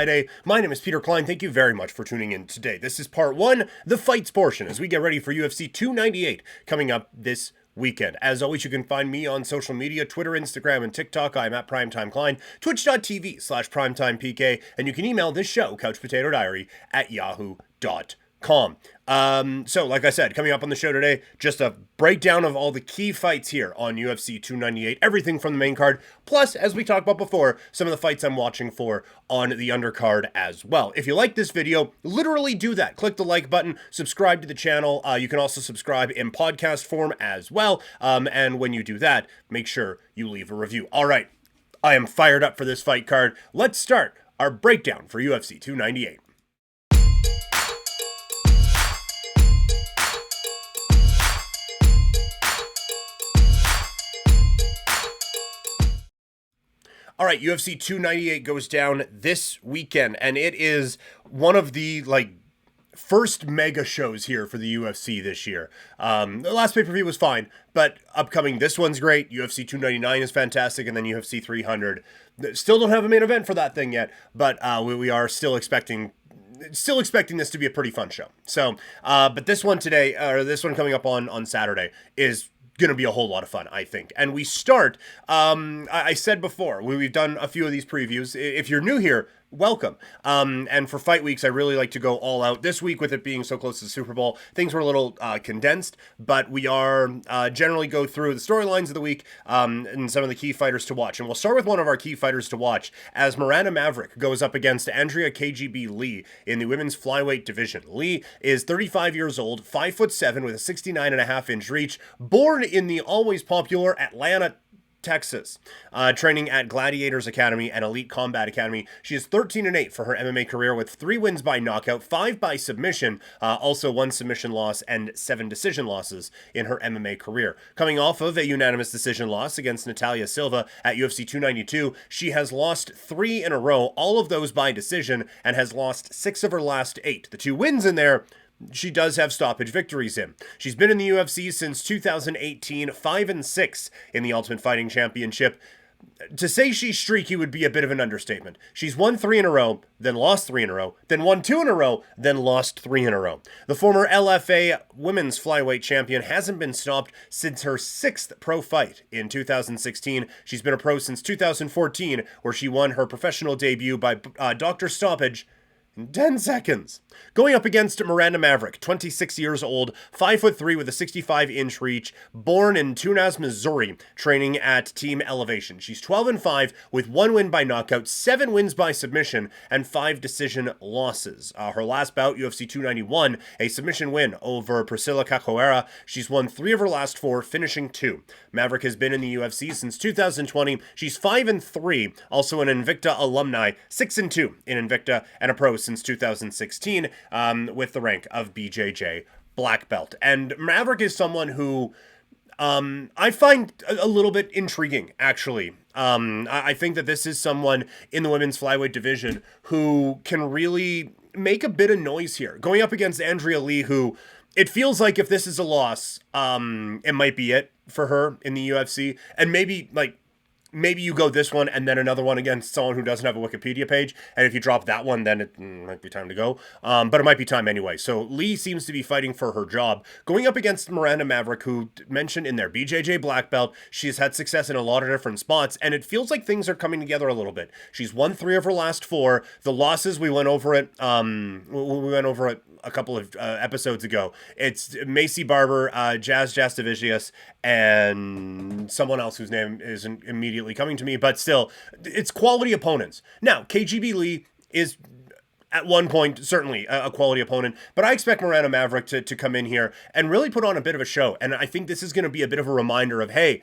Friday. My name is Peter Klein. Thank you very much for tuning in today. This is part one, the fights portion, as we get ready for UFC 298 coming up this weekend. As always, you can find me on social media, Twitter, Instagram, and TikTok. I'm at Primetime Klein, twitch.tv/primetimepk, and you can email this show, couchpotatodiary@yahoo.com. So like I said, coming up on the show today, just a breakdown of all the key fights here on UFC 298, everything from the main card, plus, as we talked about before, some of the fights I'm watching for on the undercard as well. If you like this video, literally do that. Click the like button, subscribe to the channel. You can also subscribe in podcast form as well. And when you do that, make sure you leave a review. All right, I am fired up for this fight card. Let's start our breakdown for UFC 298. All right, UFC 298 goes down this weekend, and it is one of the, first mega shows here for the UFC this year. The last pay-per-view was fine, but upcoming, this one's great. UFC 299 is fantastic, and then UFC 300. Still don't have a main event for that thing yet, but we are still expecting this to be a pretty fun show. So, but this one today, or this one coming up on Saturday, is going to be a whole lot of fun, I think. And we start, I said before, we've done a few of these previews. If you're new here, welcome. And for fight weeks, I really like to go all out. This week, with it being so close to the Super Bowl, things were a little condensed, but we are generally go through the storylines of the week and some of the key fighters to watch. And we'll start with one of our key fighters to watch as Miranda Maverick goes up against Andrea KGB Lee in the women's flyweight division. Lee is 35 years old, 5'7" with a 69.5-inch reach, born in the always popular Atlanta, Texas, training at Gladiators Academy and Elite Combat Academy. She is 13-8 for her MMA career with 3 wins by knockout, 5 by submission, also 1 submission loss and 7 decision losses in her MMA career. Coming off of a unanimous decision loss against Natalia Silva at UFC 292, she has lost 3 in a row, all of those by decision, and has lost 6 of her last 8. The 2 wins in there, she does have stoppage victories in. She's been in the UFC since 2018, 5-6 in the Ultimate Fighting Championship. To say she's streaky would be a bit of an understatement. She's won 3 in a row, then lost 3 in a row, then won 2 in a row, then lost 3 in a row. The former LFA women's flyweight champion hasn't been stopped since her 6th pro fight in 2016. She's been a pro since 2014, where she won her professional debut by Dr. Stoppage in 10 seconds. Going up against Miranda Maverick, 26 years old, 5'3" with a 65-inch reach, born in Tunas, Missouri, training at Team Elevation. She's 12-5 with 1 win by knockout, 7 wins by submission, and 5 decision losses. Her last bout, UFC 291, a submission win over Priscilla Cachoeira. She's won 3 of her last 4, finishing 2. Maverick has been in the UFC since 2020. She's 5-3, also an Invicta alumni, 6-2 in Invicta, and a pro since 2016 with the rank of BJJ black belt. And Maverick is someone who I find a little bit intriguing, actually. I think that this is someone in the women's flyweight division who can really make a bit of noise here. Going up against Andrea Lee, who it feels like if this is a loss, it might be it for her in the UFC. And maybe you go this one and then another one against someone who doesn't have a Wikipedia page. And if you drop that one, then it might be time to go. But it might be time anyway. So Lee seems to be fighting for her job. Going up against Miranda Maverick, who mentioned in their BJJ black belt, she has had success in a lot of different spots. And it feels like things are coming together a little bit. She's won 3 of her last 4. The losses, we went over it. A couple of episodes ago. It's Macy Barber, Jazz Jastovicius, and someone else whose name isn't immediately coming to me, but still, it's quality opponents. Now, KGB Lee is at one point certainly a quality opponent, but I expect Miranda Maverick to come in here and really put on a bit of a show, and I think this is going to be a bit of a reminder of, hey,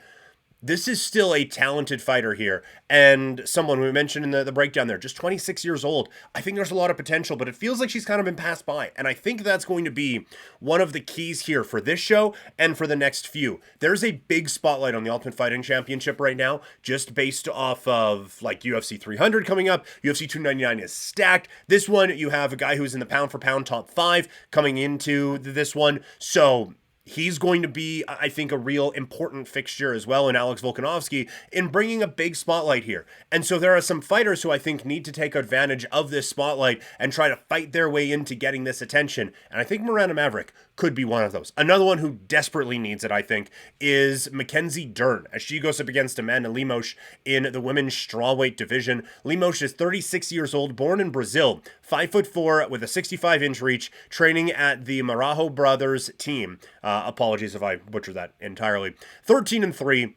this is still a talented fighter here, and someone we mentioned in the breakdown there, just 26 years old. I think there's a lot of potential, but it feels like she's kind of been passed by, and I think that's going to be one of the keys here for this show and for the next few. There's a big spotlight on the Ultimate Fighting Championship right now, just based off of UFC 300 coming up. UFC 299 is stacked. This one, you have a guy who's in the pound-for-pound top 5 coming into this one, so he's going to be, I think, a real important fixture as well in Alex Volkanovski in bringing a big spotlight here. And so there are some fighters who I think need to take advantage of this spotlight and try to fight their way into getting this attention. And I think Miranda Maverick could be one of those. Another one who desperately needs it, I think, is Mackenzie Dern, as she goes up against Amanda Lemos in the women's strawweight division. Lemos is 36 years old, born in Brazil, 5'4", with a 65-inch reach, training at the Marajo Brothers team. Apologies if I butchered that entirely. 13-3.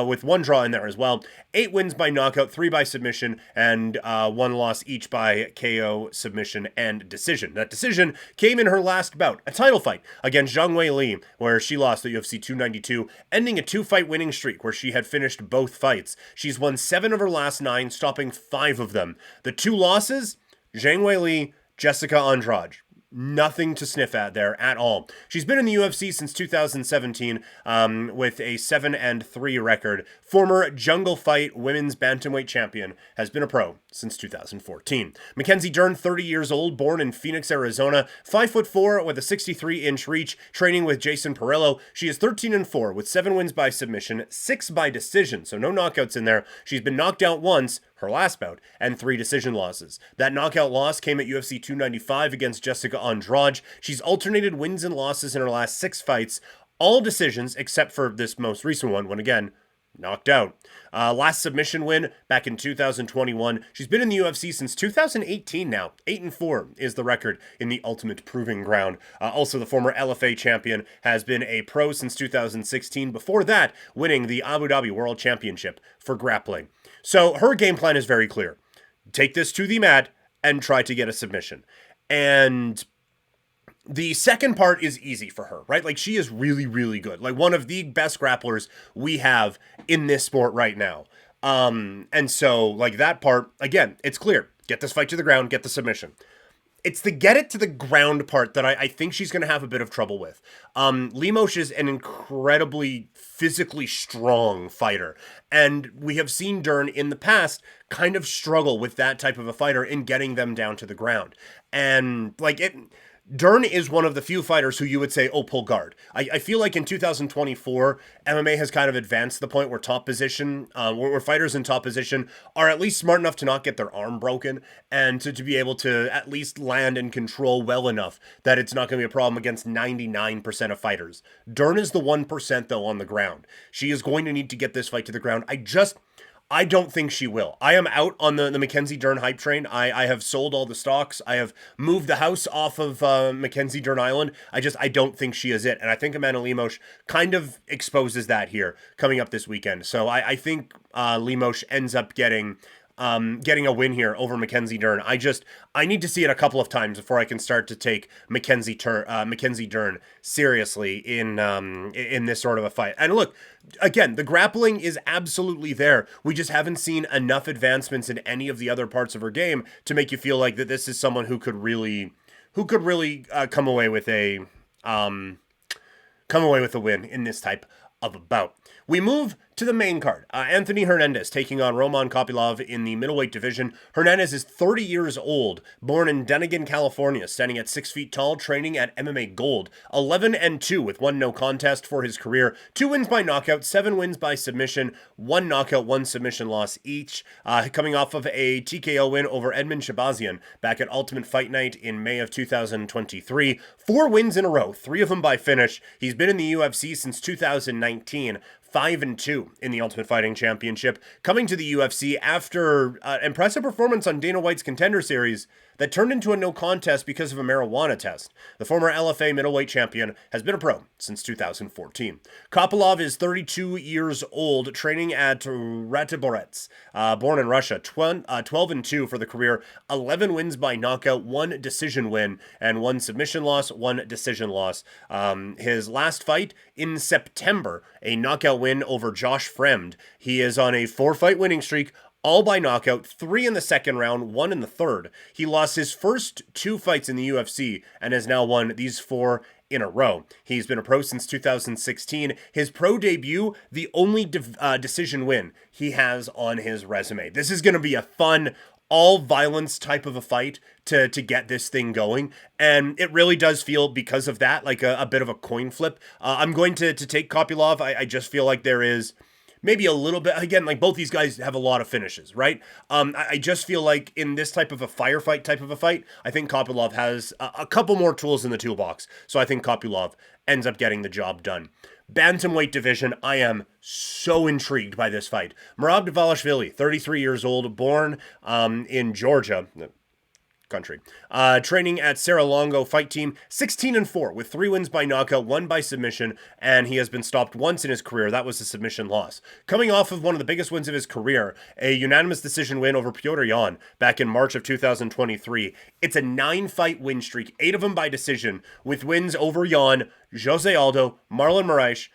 With one draw in there as well. 8 wins by knockout, 3 by submission, and 1 loss each by KO, submission, and decision. That decision came in her last bout, a title fight against Zhang Wei Li, where she lost at UFC 292, ending a 2-fight winning streak where she had finished both fights. She's won 7 of her last 9, stopping 5 of them. The 2 losses, Zhang Wei Li, Jessica Andrade. Nothing to sniff at there at all. She's been in the UFC since 2017 with a 7-3 record. Former Jungle Fight women's bantamweight champion, has been a pro since 2014. Mackenzie Dern, 30 years old, born in Phoenix, Arizona, 5'4" with a 63-inch reach, training with Jason Perillo. She is 13-4 with 7 wins by submission, 6 by decision, so no knockouts in there. She's been knocked out once, her last bout, and 3 decision losses. That knockout loss came at UFC 295 against Jessica Andrade. She's alternated wins and losses in her last 6 fights, all decisions except for this most recent one, when again, knocked out. Last submission win back in 2021. She's been in the UFC since 2018 now. 8-4 is the record in the Ultimate Proving Ground. Also, the former LFA champion has been a pro since 2016. Before that, winning the Abu Dhabi World Championship for grappling. So her game plan is very clear. Take this to the mat and try to get a submission. And the second part is easy for her, right? Like, she is really, really good. Like, one of the best grapplers we have in this sport right now. And so, like, that part, again, it's clear. Get this fight to the ground, get the submission. It's the get it to the ground part that I think she's going to have a bit of trouble with. Lemos is an incredibly physically strong fighter, and we have seen Dern in the past kind of struggle with that type of a fighter in getting them down to the ground. And, like, Dern is one of the few fighters who you would say, oh, pull guard. I feel like in 2024, MMA has kind of advanced to the point where top position, where fighters in top position are at least smart enough to not get their arm broken and to be able to at least land and control well enough that it's not going to be a problem against 99% of fighters. Dern is the 1% though on the ground. She is going to need to get this fight to the ground. I don't think she will. I am out on the Mackenzie Dern hype train. I have sold all the stocks. I have moved the house off of Mackenzie Dern Island. I don't think she is it. And I think Amanda Lemos kind of exposes that here coming up this weekend. So I think Lemos ends up getting a win here over Mackenzie Dern. I need to see it a couple of times before I can start to take Mackenzie Dern seriously in this sort of a fight. And look, again, the grappling is absolutely there. We just haven't seen enough advancements in any of the other parts of her game to make you feel like that this is someone who could really come away with a win in this type of a bout. We move to the main card. Anthony Hernandez taking on Roman Kopylov in the middleweight division. Hernandez is 30 years old, born in Dunnigan, California, standing at 6 feet tall, training at MMA Gold. 11-2 with 1 no contest for his career. 2 wins by knockout, 7 wins by submission, 1 knockout, 1 submission loss each. Coming off of a TKO win over Edmund Shabazian back at Ultimate Fight Night in May of 2023. 4 wins in a row, 3 of them by finish. He's been in the UFC since 2019. 5-2 in the Ultimate Fighting Championship, coming to the UFC after an impressive performance on Dana White's Contender Series that turned into a no contest because of a marijuana test. The former LFA middleweight champion has been a pro since 2014. Kopylov is 32 years old, training at Ratiborets, born in Russia. 12-2 for the career, 11 wins by knockout, 1 decision win, and 1 submission loss, 1 decision loss. His last fight in September, a knockout win over Josh Fremd. He is on a 4-fight winning streak, all by knockout, 3 in the second round, 1 in the third. He lost his first 2 fights in the UFC and has now won these 4 in a row. He's been a pro since 2016. His pro debut, the only decision win he has on his resume. This is going to be a fun, all violence type of a fight to get this thing going. And it really does feel, because of that, like a bit of a coin flip. I'm going to take Kopylov. I just feel like there is maybe a little bit, again, like both these guys have a lot of finishes, right? I just feel like in this type of a firefight type of a fight, I think Kopylov has a couple more tools in the toolbox. So I think Kopylov ends up getting the job done. Bantamweight division, I am so intrigued by this fight. Merab Dvalishvili, 33 years old, born in Georgia, country. Training at Serra-Longo Fight Team, 16-4 with 3 wins by knockout, 1 by submission, and he has been stopped once in his career. That was a submission loss. Coming off of one of the biggest wins of his career, a unanimous decision win over Piotr Jan back in March of 2023. It's a 9-fight win streak, 8 of them by decision, with wins over Jan, Jose Aldo, Marlon Moraes,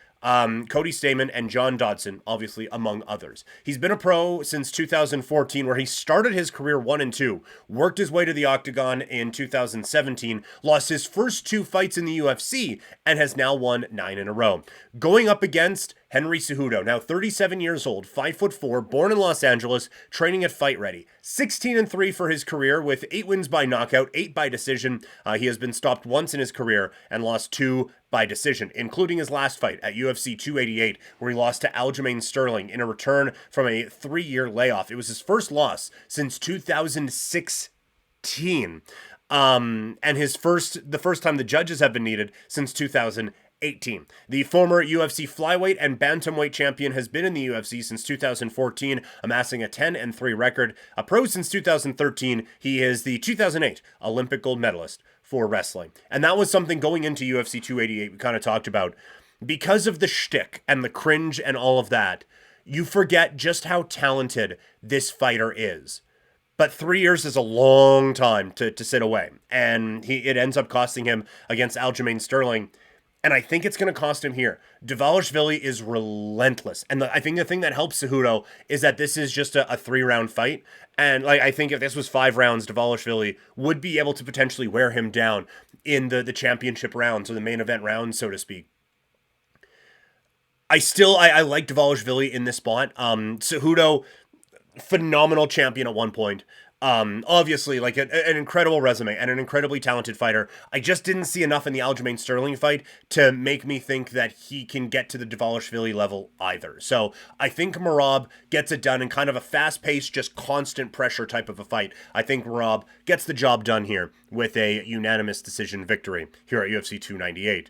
Cody Stamen, and John Dodson, obviously, among others. He's been a pro since 2014, where he started his career 1-2, worked his way to the octagon in 2017, lost his first 2 fights in the UFC, and has now won 9 in a row. Going up against Henry Cejudo, now 37 years old, 5'4", born in Los Angeles, training at Fight Ready. 16-3 for his career, with 8 wins by knockout, 8 by decision. He has been stopped once in his career and lost 2 by decision, including his last fight at UFC 288, where he lost to Aljamain Sterling in a return from a 3-year layoff. It was his first loss since 2016. And the first time the judges have been needed since 2018. The former UFC flyweight and bantamweight champion has been in the UFC since 2014, amassing a 10-3 record. A pro since 2013, he is the 2008 Olympic gold medalist for wrestling. And that was something going into UFC 288 we kind of talked about. Because of the shtick and the cringe and all of that, you forget just how talented this fighter is. But 3 years is a long time to sit away. And it ends up costing him against Aljamain Sterling. And I think it's going to cost him here. Dvalishvili is relentless. And I think the thing that helps Cejudo is that this is just a 3-round fight. And I think if this was 5 rounds, Dvalishvili would be able to potentially wear him down in the championship rounds, or the main event rounds, so to speak. I like Dvalishvili in this spot. Cejudo, phenomenal champion at one point. Obviously, like an incredible resume and an incredibly talented fighter. I just didn't see enough in the Aljamain Sterling fight to make me think that he can get to the Dvalishvili level either. So I think Merab gets it done in kind of a fast-paced, just constant pressure type of a fight. I think Merab gets the job done here with a unanimous decision victory here at UFC 298.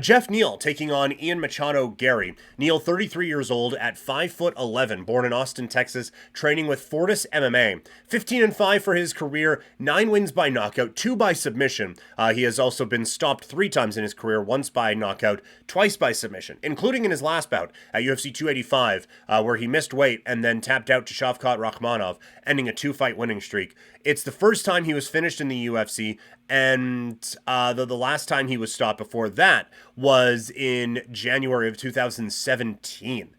Jeff Neal taking on Ian Machado Gary. Neal, 33 years old, at 5'11", born in Austin, Texas, training with Fortis MMA. 15-5 for his career, 9 wins by knockout, 2 by submission. He has also been stopped 3 times in his career, once by knockout, twice by submission, including in his last bout at UFC 285, where he missed weight and then tapped out to Shavkat Rakhmonov, ending a 2-fight winning streak. It's the first time he was finished in the UFC, and the last time he was stopped before that was in January of 2017.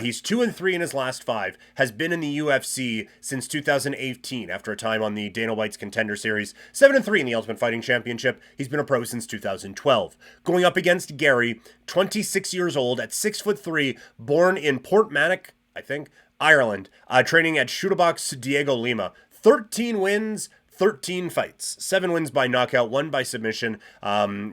He's 2-3 in his last 5, has been in the UFC since 2018 after a time on the Dana White's Contender Series, 7-3 in the Ultimate Fighting Championship. He's been a pro since 2012. Going up against Gary, 26 years old, at 6'3", born in Portmanock, I think, Ireland, training at Shootabox Diego Lima. 13 wins, 13 fights, 7 wins by knockout, 1 by submission.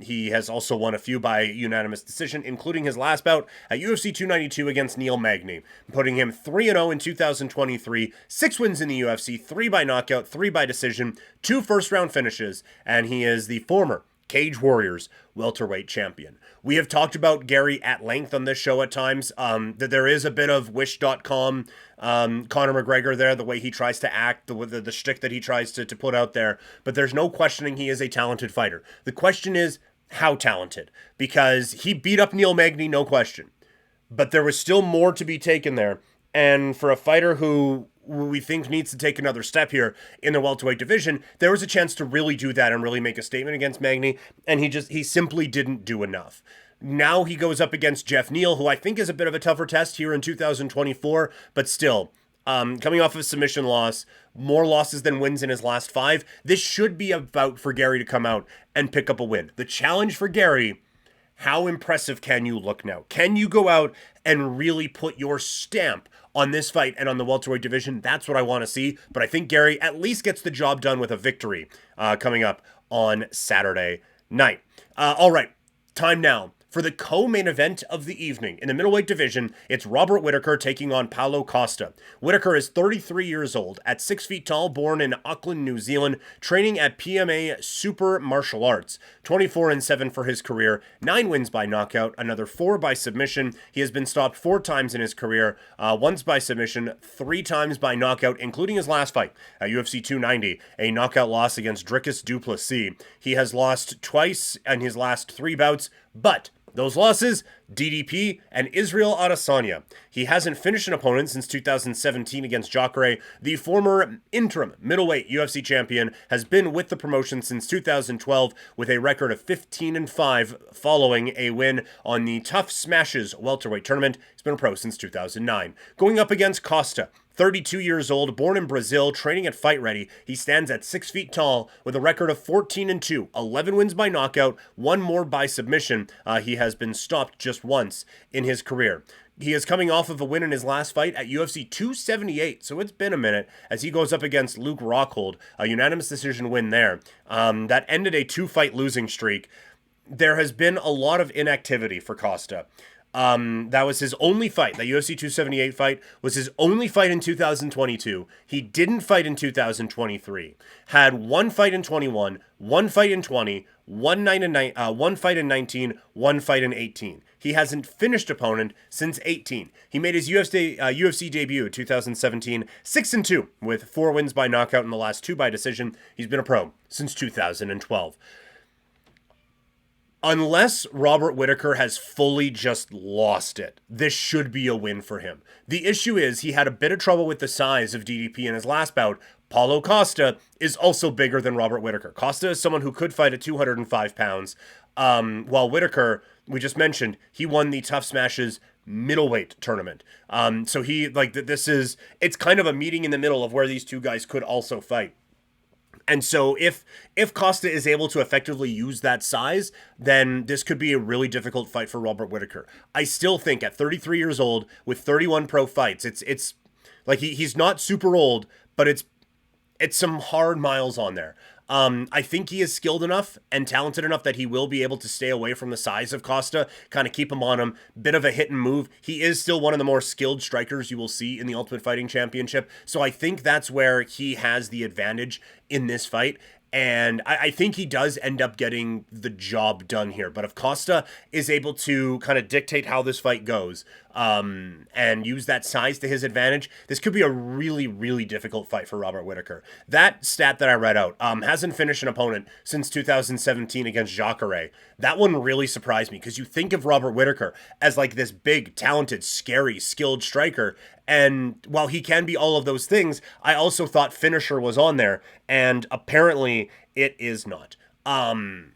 He has also won a few by unanimous decision, including his last bout at UFC 292 against Neil Magny, putting him 3-0 in 2023, 6 wins in the UFC, 3 by knockout, 3 by decision, 2 first-round finishes, and he is the former Cage Warriors welterweight champion. We have talked about Gary at length on this show at times, that there is a bit of Wish.com, Conor McGregor there, the way he tries to act, the shtick that he tries to put out there, but there's no questioning he is a talented fighter. The question is, how talented? Because he beat up Neil Magny, no question, but there was still more to be taken there, and for a fighter who we think needs to take another step here in the welterweight division, there was a chance to really do that and really make a statement against Magny, and he simply didn't do enough. Now he goes up against Jeff Neal, who I think is a bit of a tougher test here in 2024, but still, coming off of a submission loss, more losses than wins in his last 5, this should be a bout for Gary to come out and pick up a win. The challenge for Gary how impressive can you look now? Can you go out and really put your stamp on this fight and on the welterweight division? That's what I want to see. But I think Gary at least gets the job done with a victory coming up on Saturday night. All right, time now for the co-main event of the evening. In the middleweight division, it's Robert Whittaker taking on Paulo Costa. Whittaker is 33 years old, at 6 feet tall, born in Auckland, New Zealand, training at PMA Super Martial Arts. 24-7 for his career, 9 wins by knockout, another 4 by submission. He has been stopped 4 times in his career, once by submission, 3 times by knockout, including his last fight at UFC 290, a knockout loss against Dricus du Plessis. He has lost twice in his last 3 bouts, but those losses, DDP and Israel Adesanya. He hasn't finished an opponent since 2017 against Jacare. The former interim middleweight UFC champion has been with the promotion since 2012 with a record of 15-5 following a win on the Tough Smashes welterweight tournament. He's been a pro since 2009. Going up against Costa, 32 years old, born in Brazil, training at Fight Ready. He stands at 6 feet tall with a record of 14-2, 11 wins by knockout, 1 more by submission. He has been stopped just once in his career. He is coming off of a win in his last fight at UFC 278, so it's been a minute as he goes up against Luke Rockhold, a unanimous decision win there. That ended a 2-fight losing streak. There has been a lot of inactivity for Costa. That was his only fight. That UFC 278 fight was his only fight in 2022. He didn't fight in 2023. Had 1 fight in 21, 1 fight in 20, 1 fight in 19, 1 fight in 18. He hasn't finished opponent since 18. He made his UFC debut in 2017, 6-2, with 4 wins by knockout and the last 2 by decision. He's been a pro since 2012. Unless Robert Whittaker has fully just lost it, this should be a win for him. The issue is he had a bit of trouble with the size of DDP in his last bout. Paulo Costa is also bigger than Robert Whittaker. Costa is someone who could fight at 205 pounds, while Whittaker, we just mentioned, he won the Tough Smashes middleweight tournament. So it's kind of a meeting in the middle of where these two guys could also fight. And so if Costa is able to effectively use that size, then this could be a really difficult fight for Robert Whittaker. I still think at 33 years old with 31 pro fights, it's like he's not super old, but it's some hard miles on there. I think he is skilled enough and talented enough that he will be able to stay away from the size of Costa, kind of keep him on him, bit of a hit and move. He is still one of the more skilled strikers you will see in the Ultimate Fighting Championship, so I think that's where he has the advantage in this fight. And I think he does end up getting the job done here. But if Costa is able to kind of dictate how this fight goes and use that size to his advantage, this could be a really, really difficult fight for Robert Whittaker. That stat that I read out, hasn't finished an opponent since 2017 against Jacare. That one really surprised me because you think of Robert Whittaker as like this big, talented, scary, skilled striker. And while he can be all of those things, I also thought finisher was on there, and apparently it is not. And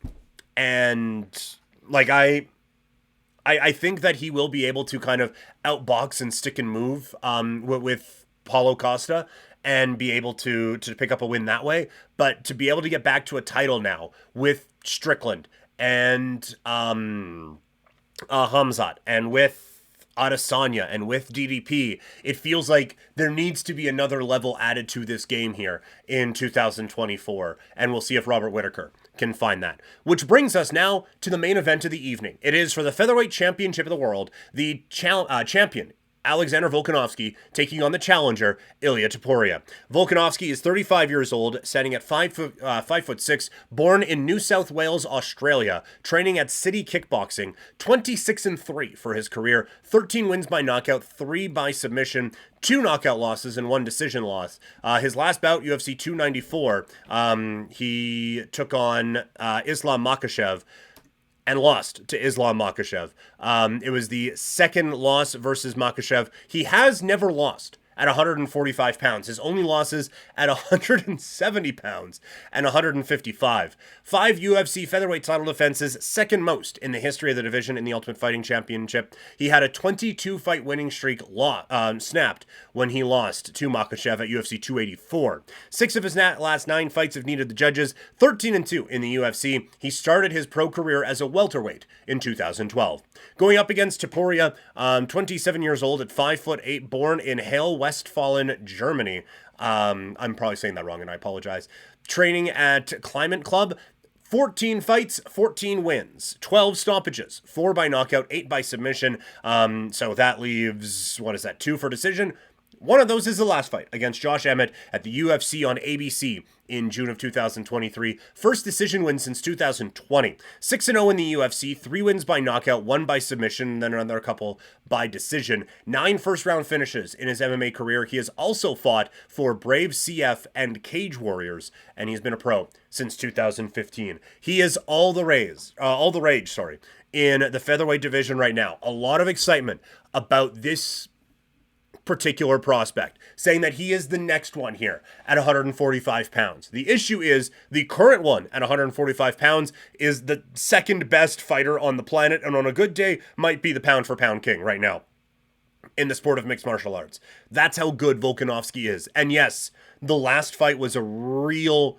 like I think that he will be able to kind of outbox and stick and move with Paulo Costa and be able to pick up a win that way. But to be able to get back to a title now with Strickland and Hamzat and with Adesanya and with DDP, it feels like there needs to be another level added to this game here in 2024, and we'll see if Robert Whittaker can find that. Which brings us now to the main event of the evening. It is for the featherweight championship of the world, the champion Alexander Volkanovski taking on the challenger Ilia Topuria. Volkanovski is 35 years old, standing at 5'6", born in New South Wales, Australia, training at City Kickboxing, 26-3 for his career, 13 wins by knockout, 3 by submission, 2 knockout losses and 1 decision loss. His last bout, UFC 294, he took on Islam Makhachev and lost to Islam Makhachev. It was the second loss versus Makhachev. He has never lost at 145 pounds. His only losses at 170 pounds and 155. 5 UFC featherweight title defenses, second most in the history of the division in the Ultimate Fighting Championship. He had a 22-fight winning streak snapped when he lost to Makhachev at UFC 284. 6 of his last 9 fights have needed the judges, 13-2 in the UFC. He started his pro career as a welterweight in 2012. Going up against Topuria, 27 years old at 5'8", born in Halle, Westfalen, Germany. I'm probably saying that wrong, and I apologize. Training at Klein Club. 14 fights, 14 wins, 12 stoppages, 4 by knockout, 8 by submission. So that leaves, 2 for decision. One of those is the last fight against Josh Emmett at the UFC on ABC in June of 2023. First decision win since 2020. 6-0 in the UFC, 3 wins by knockout, 1 by submission, and then another couple by decision. 9 first-round finishes in his MMA career. He has also fought for Brave CF and Cage Warriors, and he's been a pro since 2015. He is all the rage, in the featherweight division right now. A lot of excitement about this particular prospect, saying that he is the next one here at 145 pounds. The issue is the current one at 145 pounds is the second best fighter on the planet, and on a good day might be the pound for pound king right now in the sport of mixed martial arts. That's how good Volkanovski is. And yes, the last fight was a real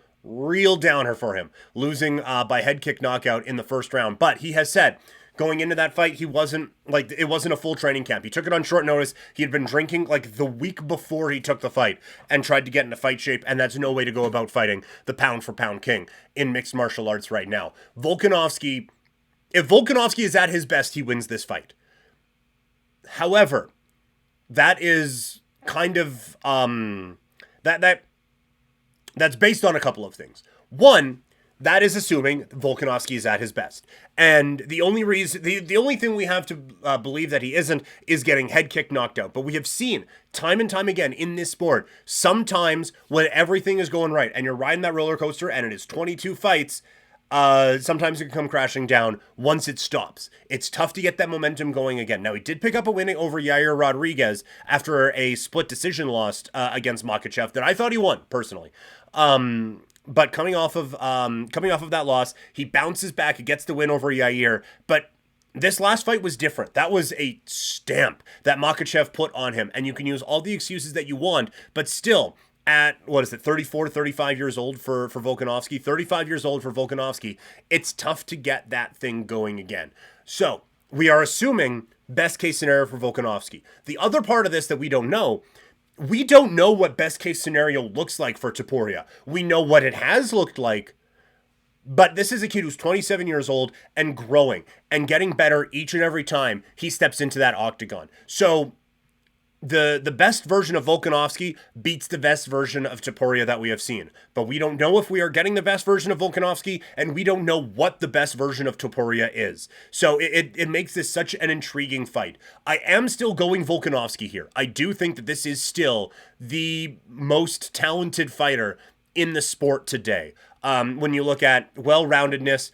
downer for him, losing by head kick knockout in the first round. But he has said, going into that fight, it wasn't a full training camp. He took it on short notice. He had been drinking like the week before he took the fight and tried to get into fight shape, and that's no way to go about fighting the pound for pound king in mixed martial arts right now. If Volkanovski is at his best, he wins this fight. However, that is kind of that's based on a couple of things. One, that is assuming Volkanovski is at his best. And the only reason, the only thing we have to believe that he isn't is getting head kick knocked out. But we have seen time and time again in this sport, sometimes when everything is going right and you're riding that roller coaster and it is 22 fights, sometimes it can come crashing down once it stops. It's tough to get that momentum going again. Now, he did pick up a win over Yair Rodriguez after a split decision loss against Makhachev that I thought he won, personally. But coming off of that loss, he bounces back, gets the win over Yair. But this last fight was different. That was a stamp that Makhachev put on him. And you can use all the excuses that you want, but still, at, 34 to 35 years old for Volkanovski, 35 years old for Volkanovski, it's tough to get that thing going again. So, we are assuming best case scenario for Volkanovski. The other part of this that we don't know what best case scenario looks like for Topuria. We know what it has looked like, but this is a kid who's 27 years old and growing and getting better each and every time he steps into that octagon. So the best version of Volkanovski beats the best version of Topuria that we have seen. But we don't know if we are getting the best version of Volkanovski, and we don't know what the best version of Topuria is. So it makes this such an intriguing fight. I am still going Volkanovski here. I do think that this is still the most talented fighter in the sport today. When you look at well-roundedness,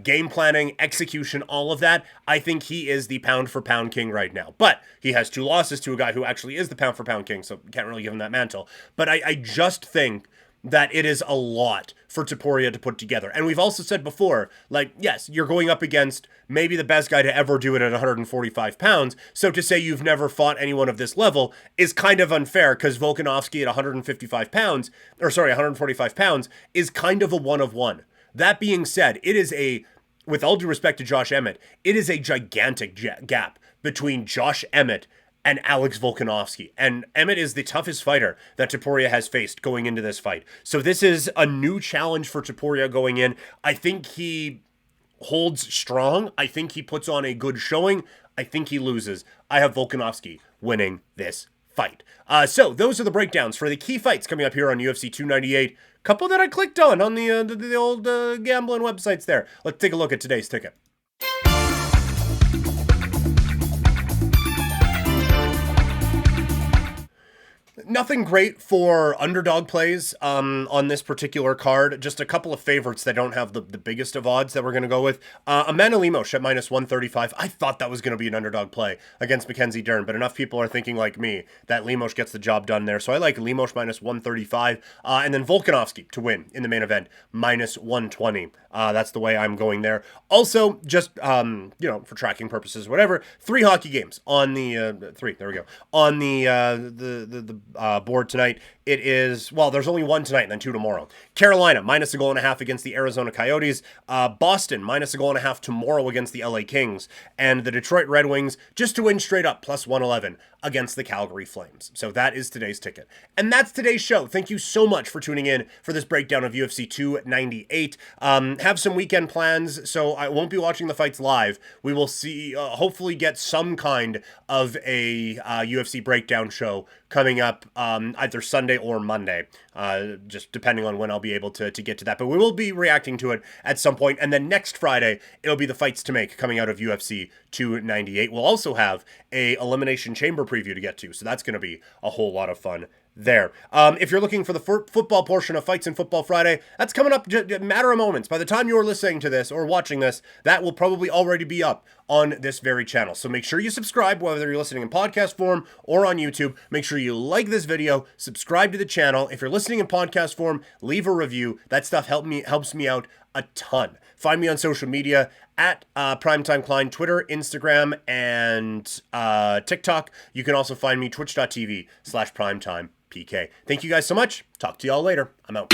game planning, execution, all of that, I think he is the pound for pound king right now. But he has 2 losses to a guy who actually is the pound for pound king, so can't really give him that mantle. But I just think that it is a lot for Topuria to put together. And we've also said before, yes, you're going up against maybe the best guy to ever do it at 145 pounds. So to say you've never fought anyone of this level is kind of unfair, because Volkanovski at 145 pounds is kind of a one of one. That being said, it is with all due respect to Josh Emmett, it is a gigantic gap between Josh Emmett and Alex Volkanovski. And Emmett is the toughest fighter that Topuria has faced going into this fight. So this is a new challenge for Topuria going in. I think he holds strong. I think he puts on a good showing. I think he loses. I have Volkanovski winning this fight. So those are the breakdowns for the key fights coming up here on UFC 298. Couple that I clicked on the old gambling websites there. Let's take a look at today's ticket. Nothing great for underdog plays on this particular card. Just a couple of favorites that don't have the biggest of odds that we're going to go with. Amanda Lemos at minus 135. I thought that was going to be an underdog play against Mackenzie Dern, but enough people are thinking like me that Lemos gets the job done there. So I like Lemos minus 135. And then Volkanovski to win in the main event, minus 120. That's the way I'm going there. Also, just, for tracking purposes, whatever, 3 hockey games on the, 3, there we go, on the board tonight. It is, well, there's only 1 tonight and then 2 tomorrow. Carolina, minus a goal and a half against the Arizona Coyotes. Boston, minus a goal and a half tomorrow against the LA Kings. And the Detroit Red Wings, just to win straight up, plus 111 against the Calgary Flames. So that is today's ticket. And that's today's show. Thank you so much for tuning in for this breakdown of UFC 298. Have some weekend plans, so I won't be watching the fights live. We will see, hopefully get some kind of a UFC breakdown show coming up either Sunday or Monday, just depending on when I'll be able to get to that. But we will be reacting to it at some point. And then next Friday, it'll be the fights to make coming out of UFC 298. We'll also have a Elimination Chamber preview to get to, so that's going to be a whole lot of fun there. If you're looking for the football portion of Fights in Football Friday, that's coming up a matter of moments. By the time you're listening to this or watching this, that will probably already be up on this very channel. So make sure you subscribe, whether you're listening in podcast form or on YouTube. Make sure you like this video, subscribe to the channel. If you're listening in podcast form, leave a review. That stuff helps me out a ton. Find me on social media at Primetime Klein, Twitter, Instagram, and TikTok. You can also find me twitch.tv/primetimepk. Thank you guys so much. Talk to y'all later. I'm out.